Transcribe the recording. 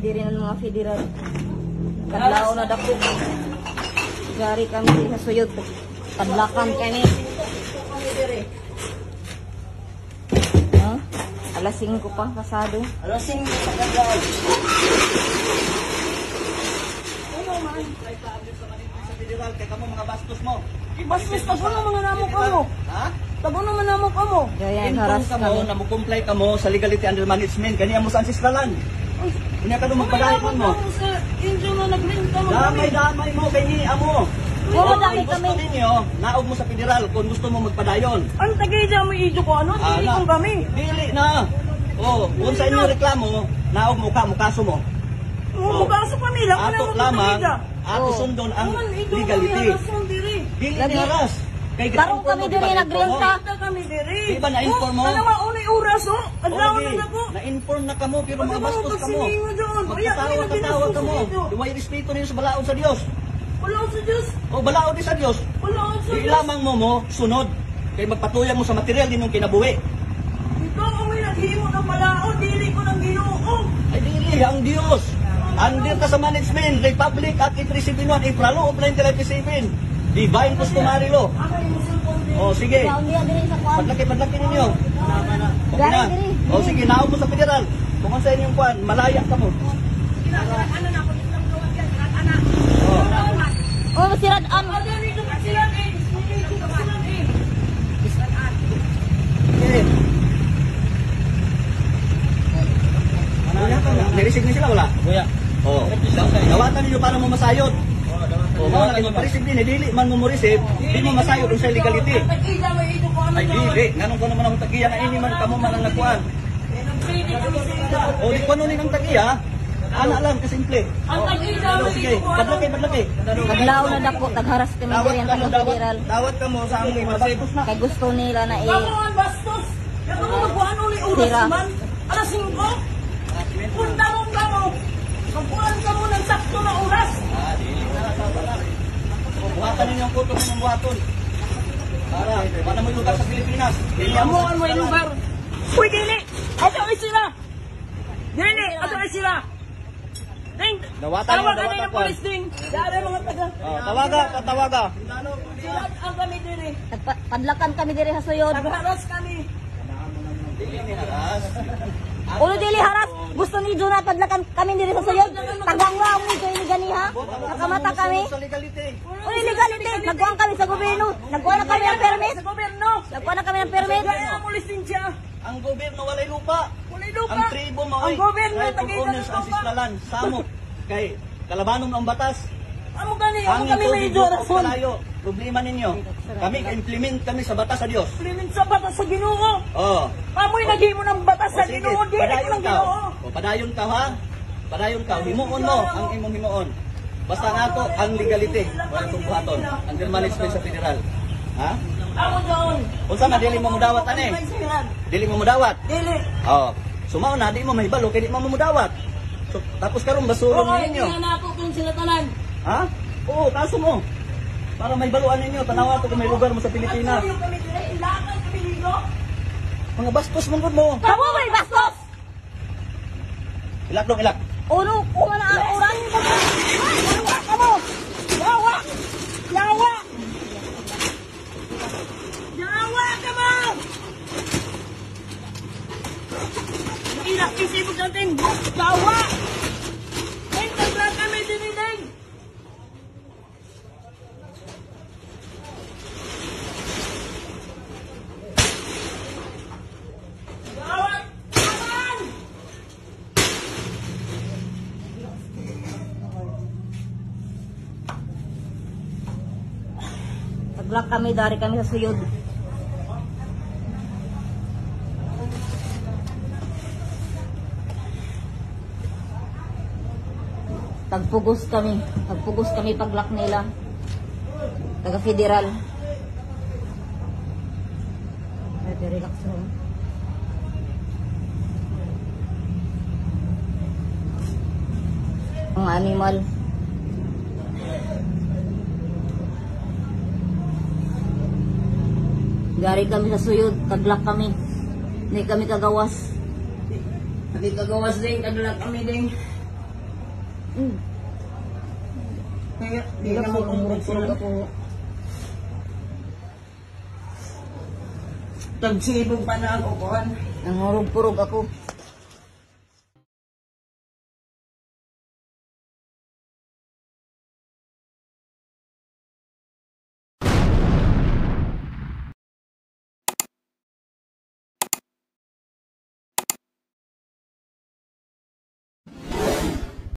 diri ng mga federal. Kadlaw na dako. Gari kami sa suyod. Kadlakan kami. Huh? Alas 5 pa kasado. Alas 5 sa kadlaw. Sa federal kay kamo mga bastos mo. Bastos ka po mga namo ka mo. Ha? Tabo naman namo ka mo. Gaya Inform haras ka mo kami. na mo-comply ka mo sa legality under management. Kaniya mo sa ancestralan. Kanya ka doon magpadayon mo. Sa injo na nagbenta mo. Damay-damay mo kay ni amo. Oo, dami Kung gusto kami. ninyo, naog mo sa federal kung gusto mo magpadayon. Ang tagay mo ijo ko ano? Dili kong kami. Dili na. Oh, kung sa inyo reklamo, naog mo ka, mukaso mo. Mugaso kami lang. Ato lamang, ato Oh. sundon ang Legality. legality. Dili haras. Kay Tarong kami diri nagrenta. Kami diri. Di ba na-inform mo? Ano nga unay oras oh? Adlaw na na po. Na-inform na kamo pero mga bastos kamo. Pagsiningo doon. Magkatawa ka mo. Duway respeto ninyo sa balaod sa Dios. Wala sa Diyos. O balaod din sa Dios. Wala sa Di Diyos. lamang mo sunod. Kay magpatuyang mo sa material din yung kinabuhi. Ikaw kami naghimo ng malaon. Dili ko ng Ginoo. Ay dili ang Dios. Under ka sa management, Republic Act 371, Infralo of 1997. Divine Customary Law. O sige. Yaon diya diri sa kuan. Padlaki ninyo. Okay Gari na. diri. O sige, naog mo sa federal. Kung sa inyong kuan, malaya ka mo. Ano na ako isang duwan yan. Anak. Oh, sirad an. Ano dito ka sila eh. Dito ka sila eh. Okay. Nireceive na sila wala? Kuya. Oh. Dawatan ninyo para mo masayod. Oh, mga kayo pa-receive din, dili man mo receive, di mo masayod kung sa legality. Ang tagida mo ito ko ano Ay dili, nganong ko naman ang tagiya na ini man kamo man ang nakuan. Pwede kami sa ito. O di kuno ning ang tagiya, ana lang kasimple. Ang tagida mo Sige, ito ko ano. padlaki. Kadlaw na dako tagharas kami diri ang taga federal. Dawat ka mo sa among mga bastos na. Kay gusto nila na Kamu ang bastos. Kamu magkuhan ulit oras Tira. man. Alas 5. Punta mo ka mo. Magkuhan ka mo ng sakto na oras. Ah, dili na tawala. Buhatan ninyo ang kuto ng buhaton. Para mo lugar sa Pilipinas. Dili Kamu amo ang may lugar. Uy, dili. Ato ay sila. Dili, ato ay sila. Ding, Dawatan tawag mo, ka na dawatan ng ko. police ding. Dari mga taga. Tawaga. Sila ang kami dili. Padlakan kami diri sa suyod. Nagharas kami. Dili ni haras. Ulo dili haras. Gusto ni Juna padlakan kami diri sa suyod. Tagangwa mo ko ini ganiha. Nakamata kami. Sa legality. Uy, legality. Nagkuhan kami sa gobyerno. Nagkuhan na kami ng permit. Sa gobyerno. Nagkuhan na kami ng permit. Gaya ang lisensya. Ang gobyerno walay lupa. Walay lupa. Ang tribo mo Ang gobyerno tagay owners ng ang lupa. sislalan, samok. Kay kalabanon ang batas. Amo kami Ang may tubig medyo lupa rason. palayo. Problema ninyo. Kami ka-implement kami sa batas sa Dios. Implement sa batas sa Ginoo. Oh. Amoy naghimo ng batas sa O sige, Ginoo, dili ko padayon ng ka. Ginoo. O padayon ka ha. Padayon ka. Himuon mo ang imong himuon. Basta nato ang legality. Wala kong buhaton. Ang management sa federal. Ha? Amo doon. Unsa na dili mo mudawat ani? Dili mo mudawat. Dili. Oh. Sumao na di mo mahibalo kay di mo mudawat. So, tapos karon basulong ninyo. Tingnan na ako kung sila tanan. Ha? Oo, kaso mo. Para may baluan ninyo, tanawa ko kung may lugar mo sa Pilipinas. Yung kami dili, ilakan kami dito. Mga bastos mong mo. Kamu may bastos. Ilak dong, ilak. Uno, kuma na ang oras. Yawa ka mo. Yawa. Yawa. Yawa ka mo. Inak isipog natin. Yawa. Entra kami diniling. Yawa. Kaman. Taglak kami dari kami sa suyod. Tagpugos kami paglak nila. Taga federal. Relax lang. Ang animal. Gari kami sa suyod, taglak kami. Hindi kami kagawas. Hindi kagawas din, kadulak kami din. Kaya, di Dila na ko, mo umurog-urog ako. Tagsibog pa na ako, kuhan. Nangurog-urog ako.